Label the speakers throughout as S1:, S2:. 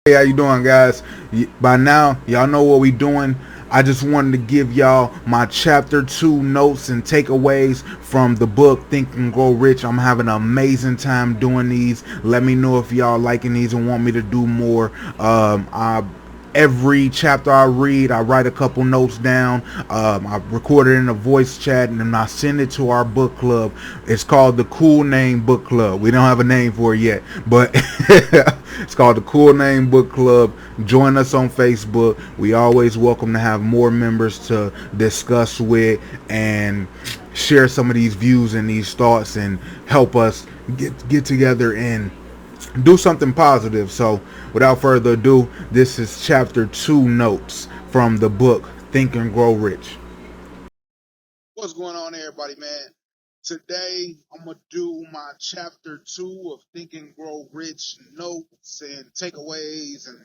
S1: Hey, how you doing, guys? By now, y'all know what we doing. I just wanted to give y'all my chapter 2 notes and takeaways from the book Think and Grow Rich. I'm having an amazing time doing these. Let me know if y'all liking these and want me to do more. Every chapter I read, I write a couple notes down. I record it in a voice chat, and then I send it to our book club. It's called the Cool Name Book Club. We don't have a name for it yet, but it's called the Cool Name Book Club. Join us on Facebook. We always welcome to have more members to discuss with and share some of these views and these thoughts and help us get together and do something positive. So, without further ado, this is chapter 2 notes from the book Think and Grow Rich.
S2: What's going on, everybody, man? Today, I'm going to do my chapter 2 of Think and Grow Rich notes and takeaways and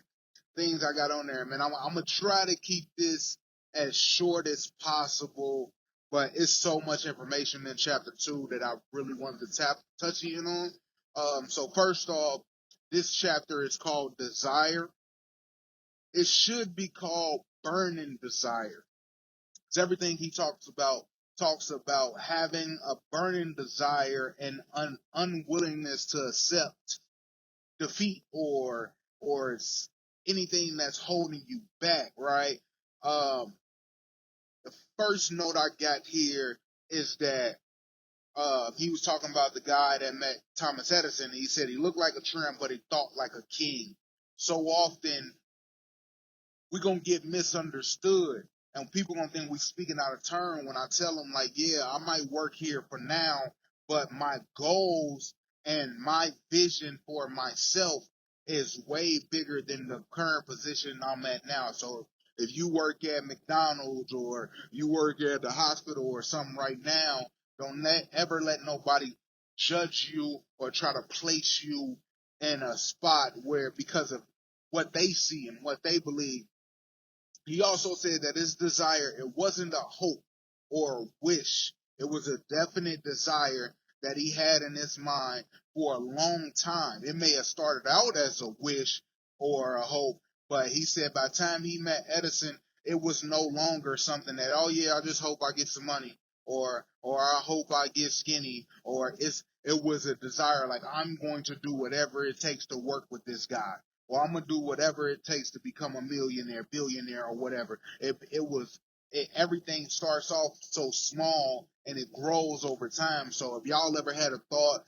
S2: things I got on there, man. I'm going to try to keep this as short as possible, but it's so much information in chapter 2 that I really wanted to touch in on. So first off, this chapter is called Desire. It should be called Burning Desire. It's everything he talks about having a burning desire and unwillingness to accept defeat or anything that's holding you back, right? The first note I got here is that he was talking about the guy that met Thomas Edison. He said he looked like a tramp, but he thought like a king. So often we're going to get misunderstood. And people going to think we speaking out of turn when I tell them, like, yeah, I might work here for now, but my goals and my vision for myself is way bigger than the current position I'm at now. So if you work at McDonald's or you work at the hospital or something right now, don't ever let nobody judge you or try to place you in a spot where because of what they see and what they believe. He also said that his desire, it wasn't a hope or a wish. It was a definite desire that he had in his mind for a long time. It may have started out as a wish or a hope, but he said by the time he met Edison, it was no longer something that, oh yeah, I just hope I get some money or I hope I get skinny it was a desire like I'm going to do whatever it takes to work with this guy. Well, I'm gonna do whatever it takes to become a millionaire, billionaire, or whatever. Everything starts off so small and it grows over time. So if y'all ever had a thought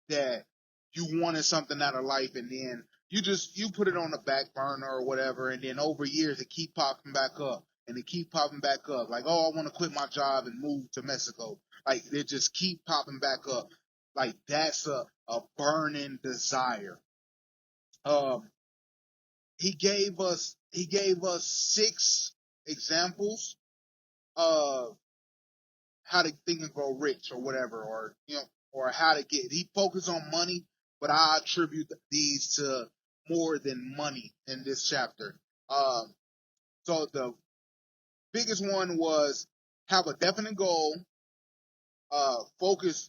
S2: that you wanted something out of life and then you put it on the back burner or whatever, and then over years it keep popping back up and it keep popping back up. Like, oh, I want to quit my job and move to Mexico. Like they just keep popping back up. Like that's a burning desire. Um, he gave us 6 examples of how to think and grow rich or whatever, or or how to get. He focused on money, but I attribute these to more than money in this chapter. Um, so the biggest one was have a definite goal.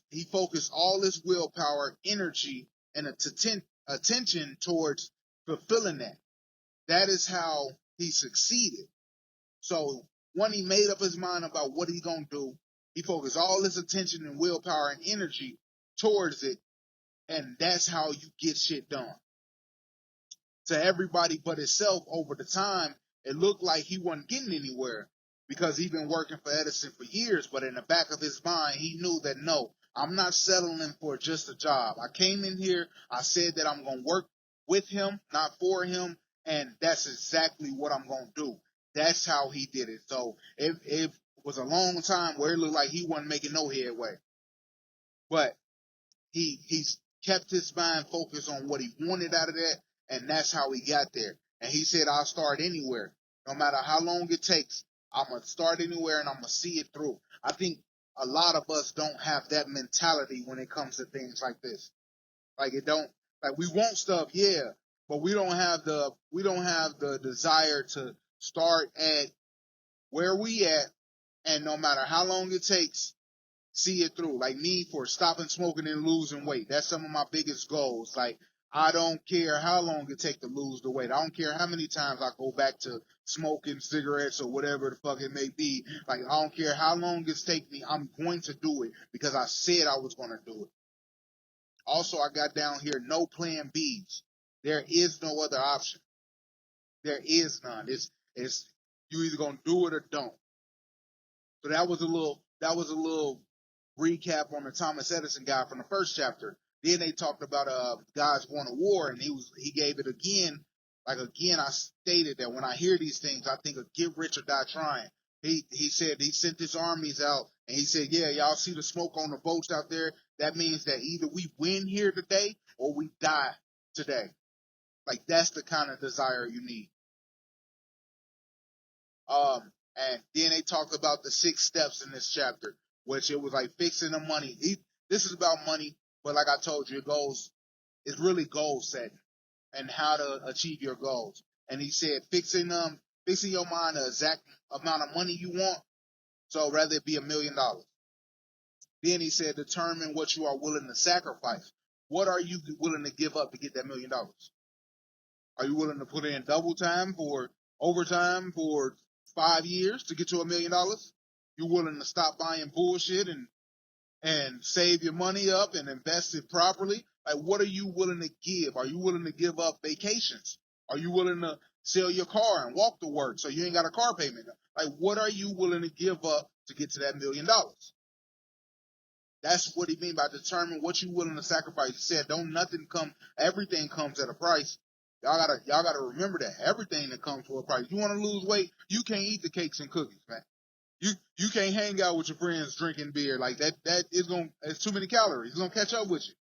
S2: He focused all his willpower, energy, and attention towards fulfilling that. That is how he succeeded. So when he made up his mind about what he's gonna do, he focused all his attention and willpower and energy towards it, and that's how you get shit done. To everybody but himself over the time, it looked like he wasn't getting anywhere because he'd been working for Edison for years, but in the back of his mind, he knew that no, I'm not settling for just a job. I came in here, I said that I'm gonna work with him, not for him, and that's exactly what I'm gonna do. That's how he did it. So it was a long time where it looked like he wasn't making no headway. But he's kept his mind focused on what he wanted out of that, and that's how he got there. And he said, I'll start anywhere. No matter how long it takes, I'm gonna start anywhere and I'm gonna see it through. I think a lot of us don't have that mentality when it comes to things like this. Like it don't like we want stuff, yeah, but we don't have the desire to start at where we at, and no matter how long it takes, see it through. Like me, for stopping smoking and losing weight, that's some of my biggest goals. Like I don't care how long it take to lose the weight. I don't care how many times I go back to smoking cigarettes or whatever the fuck it may be. Like, I don't care how long it's take me. I'm going to do it because I said I was going to do it. Also, I got down here, no plan Bs. There is no other option. There is none. It's you either going to do it or don't. So that was a little recap on the Thomas Edison guy from the first chapter. Then they talked about guys going to war, and he gave it again. Like again, I stated that when I hear these things, I think of get rich or die trying. He said he sent his armies out, and he said, yeah, y'all see the smoke on the boats out there? That means that either we win here today or we die today. Like that's the kind of desire you need. And then they talked about the 6 steps in this chapter, which it was like fixing the money. This is about money, but like I told you, it's really goal setting and how to achieve your goals. And he said fixing your mind the exact amount of money you want. So rather it be $1 million. Then he said determine what you are willing to sacrifice. What are you willing to give up to get that $1 million? Are you willing to put in double time for overtime for 5 years to get to $1 million? You willing to stop buying bullshit and save your money up and invest it properly? Like, what are you willing to give? Are you willing to give up vacations? Are you willing to sell your car and walk to work so you ain't got a car payment? Like, what are you willing to give up to get to that $1 million? That's what he mean by determine what you willing to sacrifice. He said, everything comes at a price. Y'all gotta remember that. Everything that comes for a price. You want to lose weight, you can't eat the cakes and cookies, man. You can't hang out with your friends drinking beer like that. It's too many calories. It's gonna catch up with you.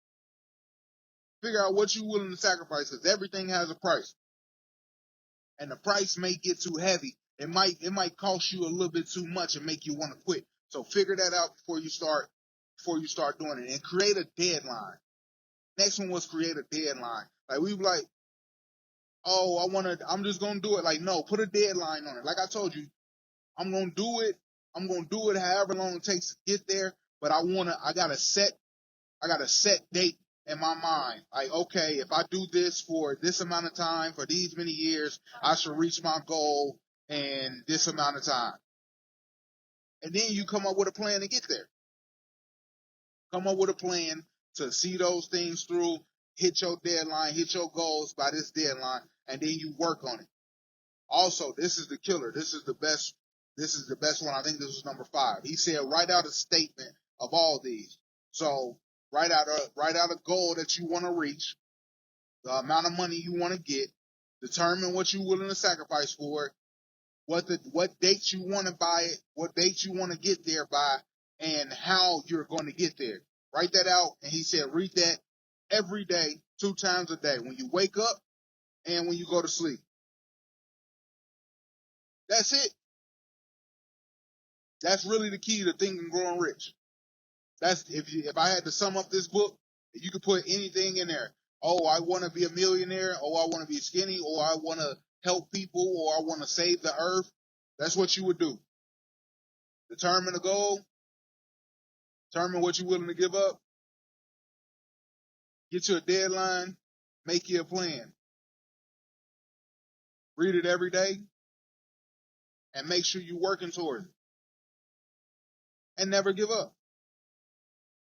S2: Figure out what you're willing to sacrifice, because everything has a price. And the price may get too heavy. It might cost you a little bit too much and make you want to quit. So figure that out before you start doing it, and create a deadline. Next one was create a deadline. Like we were like, oh, I'm just gonna do it. Like, no, put a deadline on it. Like I told you, I'm gonna do it however long it takes to get there. But I got a set date in my mind. Like, okay, if I do this for this amount of time, for these many years, I should reach my goal in this amount of time. And then you come up with a plan to get there. Come up with a plan to see those things through, hit your deadline, hit your goals by this deadline, and then you work on it. Also, this is the killer. This is the best one. I think this was number 5. He said, write out a statement of all these. So write out a goal that you want to reach, the amount of money you want to get, determine what you're willing to sacrifice for it, what dates you want to buy it, what dates you want to get there by, and how you're going to get there. Write that out, and he said read that every day, 2 times a day, when you wake up and when you go to sleep. That's it. That's really the key to Think and Growing Rich. That's if I had to sum up this book, you could put anything in there. Oh, I want to be a millionaire. Oh, I want to be skinny. Or I want to help people. Or I want to save the earth. That's what you would do. Determine a goal. Determine what you're willing to give up. Get you a deadline. Make you a plan. Read it every day. And make sure you're working towards it. And never give up.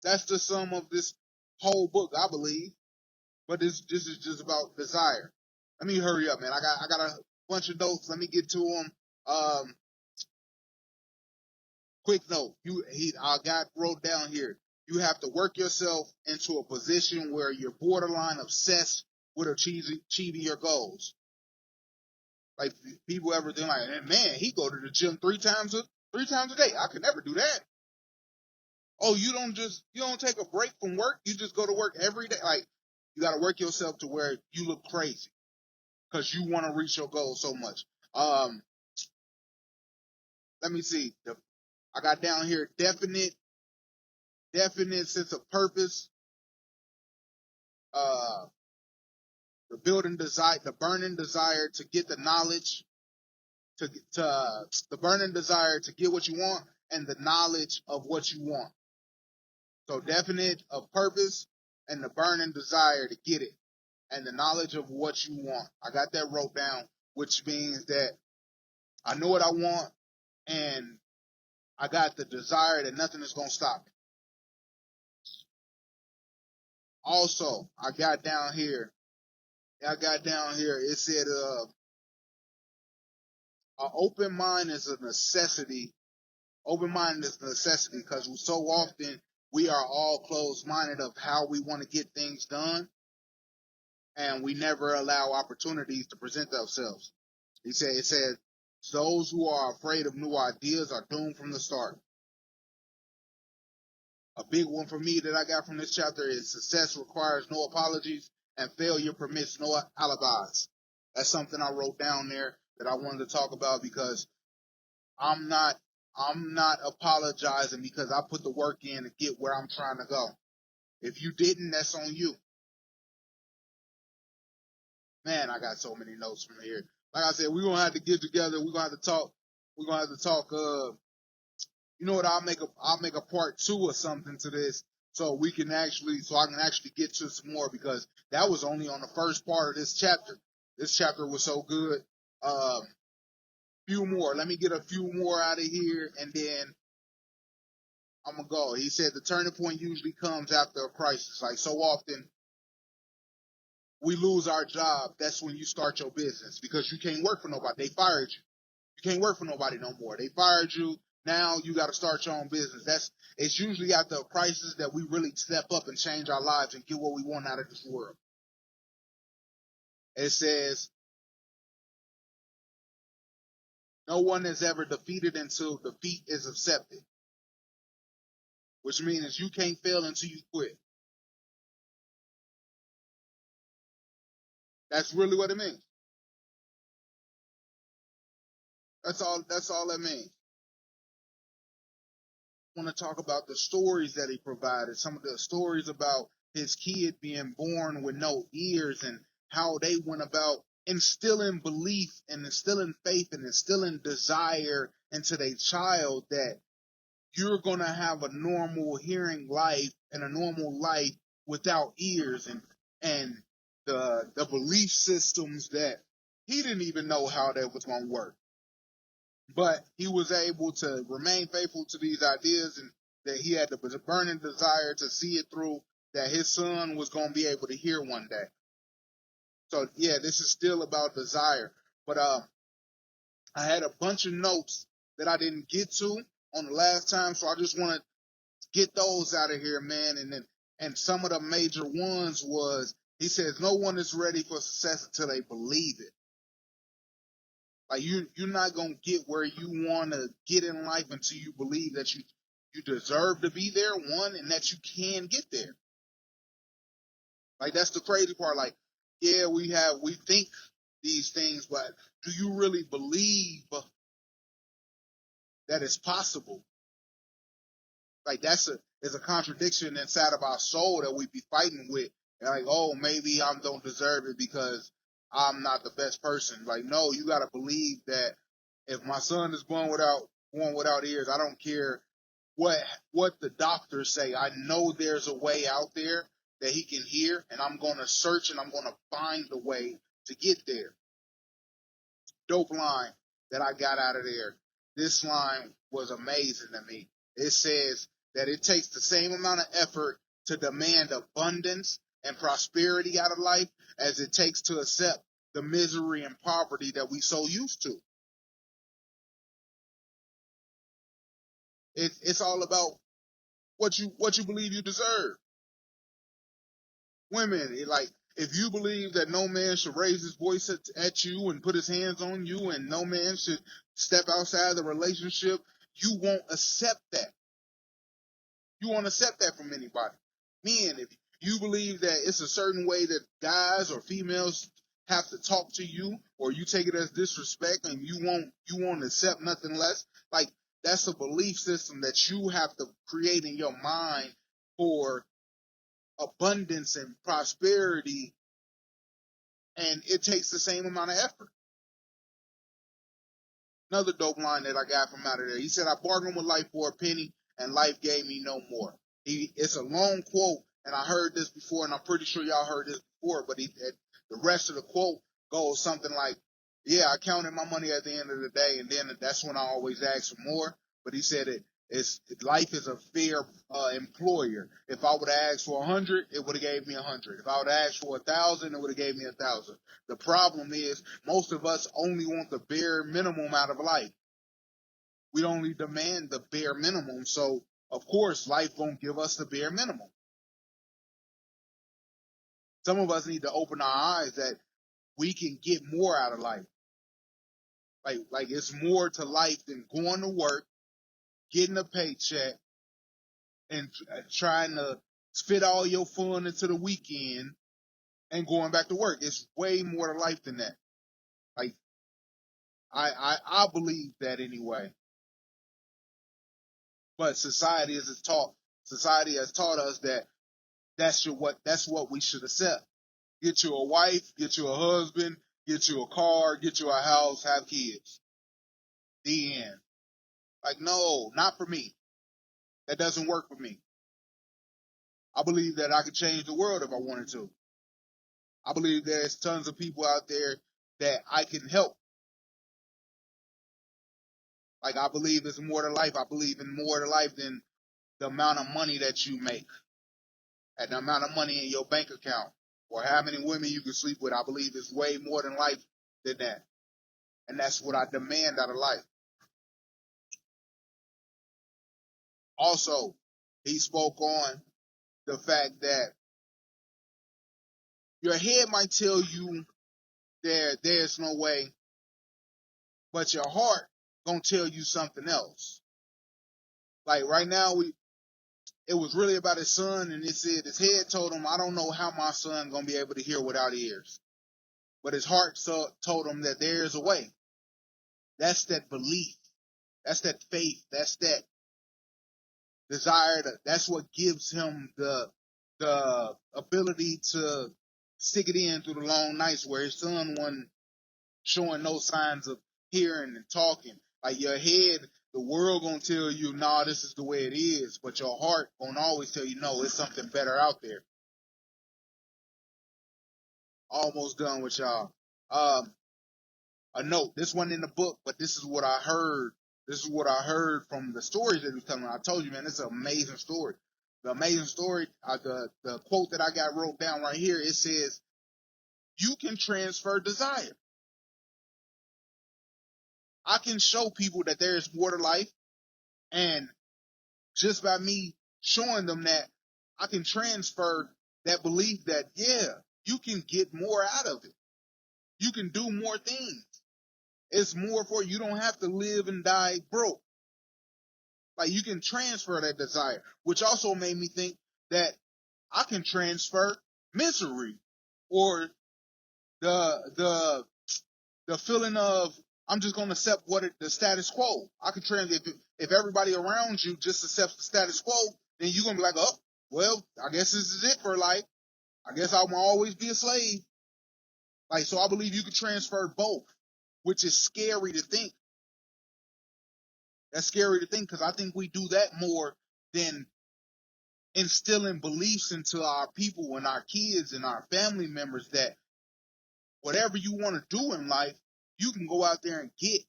S2: That's the sum of this whole book, I believe. But this is just about desire. Let me hurry up, man. I got a bunch of notes. Let me get to them. Quick note. I wrote down here. You have to work yourself into a position where you're borderline obsessed with achieving your goals. Like people ever think like, man, he go to the gym 3 times a day. I could never do that. Oh, you don't take a break from work. You just go to work every day. Like, you got to work yourself to where you look crazy because you want to reach your goal so much. Let me see. I got down here definite sense of purpose. The burning desire to get the knowledge, the burning desire to get what you want, and the knowledge of what you want. So definite of purpose and the burning desire to get it. and the knowledge of what you want. I got that wrote down, which means that I know what I want, and I got the desire that nothing is going to stop me. Also, I got down here, it said, an open mind is a necessity. Open mind is a necessity because so often we are all closed-minded of how we want to get things done, and we never allow opportunities to present themselves. It said, those who are afraid of new ideas are doomed from the start. A big one for me that I got from this chapter is success requires no apologies and failure permits no alibis. That's something I wrote down there that I wanted to talk about because I'm not apologizing because I put the work in to get where I'm trying to go. If you didn't, that's on you. Man, I got so many notes from here. Like I said, we're gonna have to get together. We're gonna have to talk. You know what? I'll make a part 2 or something to this, so I can actually get to some more because that was only on the first part of this chapter. This chapter was so good. Few more. Let me get a few more out of here, and then I'm gonna go. He said the turning point usually comes after a crisis. Like so often, we lose our job. That's when you start your business because you can't work for nobody. They fired you. You can't work for nobody no more. They fired you. Now you got to start your own business. It's usually after a crisis that we really step up and change our lives and get what we want out of this world. It says, no one is ever defeated until defeat is accepted, which means you can't fail until you quit. That's really what it means. That's all that means. I want to talk about the stories that he provided, some of the stories about his kid being born with no ears and how they went about instilling belief and instilling faith and instilling desire into their child that you're going to have a normal hearing life and a normal life without ears and the belief systems that he didn't even know how that was going to work. But he was able to remain faithful to these ideas and that he had the burning desire to see it through, that his son was going to be able to hear one day. So, yeah, this is still about desire. But I had a bunch of notes that I didn't get to on the last time, so I just want to get those out of here, man. And some of the major ones was, he says, no one is ready for success until they believe it. Like you're not gonna get where you want to get in life until you believe that you deserve to be there, one, and that you can get there. Like that's the crazy part. Like, yeah, we think these things, but do you really believe that it's possible? Like there's a contradiction inside of our soul that we be fighting with. And like, oh, maybe I don't deserve it because I'm not the best person. Like, no, you gotta believe that if my son is born without ears, I don't care what the doctors say. I know there's a way out there that he can hear, and I'm gonna search and I'm gonna find a way to get there. Dope line that I got out of there. This line was amazing to me. It says that it takes the same amount of effort to demand abundance and prosperity out of life as it takes to accept the misery and poverty that we so used to. It's all about what you believe you deserve. Women, if you believe that no man should raise his voice at you and put his hands on you and no man should step outside the relationship, you won't accept that. You won't accept that from anybody. Men, if you believe that it's a certain way that guys or females have to talk to you, or you take it as disrespect and you won't accept nothing less, like that's a belief system that you have to create in your mind for abundance and prosperity, and it takes the same amount of effort. Another dope line that I got from out of there. He said, I bargained with life for a penny, and life gave me no more. It's a long quote, and I heard this before, and I'm pretty sure y'all heard this before, but The rest of the quote goes something like, yeah, I counted my money at the end of the day, and then that's when I always ask for more. But he said life is a fair employer. If I would have asked for 100, it would have gave me 100. If I would have asked for 1,000, it would have gave me 1,000. The problem is most of us only want the bare minimum out of life. We only demand the bare minimum. So of course, life won't give us the bare minimum. Some of us need to open our eyes that we can get more out of life. Like it's more to life than going to work, getting a paycheck, and trying to fit all your fun into the weekend and going back to work. It's way more to life than that. Like I believe that anyway. But society has taught us that that's what we should accept. Get you a wife, get you a husband, get you a car, get you a house, have kids. The end. Like, no, not for me. That doesn't work for me. I believe that I could change the world if I wanted to. I believe there's tons of people out there that I can help. Like, I believe there's more to life. I believe in more to life than the amount of money that you make and the amount of money in your bank account or how many women you can sleep with. I believe it's way more than life than that. And that's what I demand out of life. Also, he spoke on the fact that your head might tell you there's no way, but your heart gonna tell you something else. Like right now, it was really about his son, and it said his head told him, I don't know how my son gonna be able to hear without ears. But his heart told him that there is a way. That's that belief. That's that faith. That's that desire. That's what gives him the ability to stick it in through the long nights where his son wasn't showing no signs of hearing and talking. Like your head, the world gonna tell you, nah, this is the way it is. But your heart gonna always tell you, no, it's something better out there. Almost done with y'all. A note. This wasn't in the book, but this is what I heard. This is what I heard from the stories that he was telling me. I told you, man, it's an amazing story. The amazing story, the quote that I got wrote down right here, it says, you can transfer desire. I can show people that there is more to life, and just by me showing them that, I can transfer that belief that, yeah, you can get more out of it. You can do more things. It's more for you. You don't have to live and die broke. Like you can transfer that desire, which also made me think that I can transfer misery or the feeling of I'm just going to accept the status quo. I can if everybody around you just accepts the status quo, then you're going to be like, oh, well, I guess this is it for life. I guess I'm always be a slave. Like, so I believe you can transfer both, which is scary to think. That's scary to think because I think we do that more than instilling beliefs into our people and our kids and our family members that whatever you want to do in life, you can go out there and get.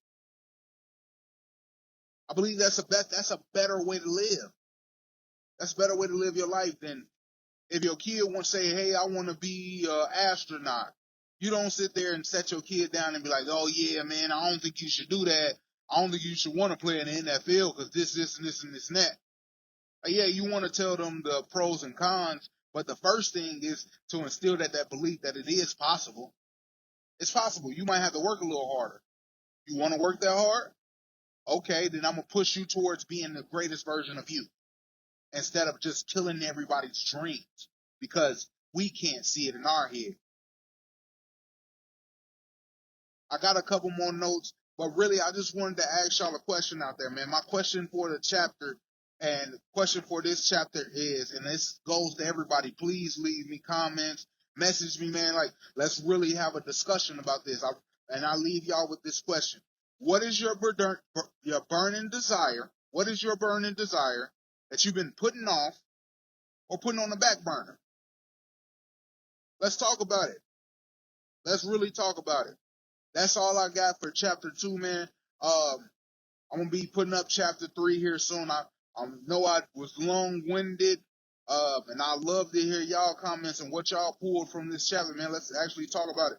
S2: I believe that's a better way to live. That's a better way to live your life than if your kid wants to say, hey, I want to be an astronaut. You don't sit there and set your kid down and be like, oh, yeah, man, I don't think you should do that. I don't think you should want to play in the NFL because this, and this, and this, and that. Yeah, you want to tell them the pros and cons, but the first thing is to instill that belief that it is possible. It's possible. You might have to work a little harder. You want to work that hard? Okay, then I'm going to push you towards being the greatest version of you instead of just killing everybody's dreams because we can't see it in our head. I got a couple more notes, but really I just wanted to ask y'all a question out there, man. My question for the chapter and question for this chapter is, and this goes to everybody, please leave me comments, message me, man. Like, let's really have a discussion about this. I leave y'all with this question. What is your burning desire? What is your burning desire that you've been putting off or putting on the back burner? Let's talk about it. Let's really talk about it. That's all I got for chapter 2, man. I'm gonna be putting up chapter 3 here soon. I know I was long-winded, and I love to hear y'all comments and what y'all pulled from this chapter, man. Let's actually talk about it.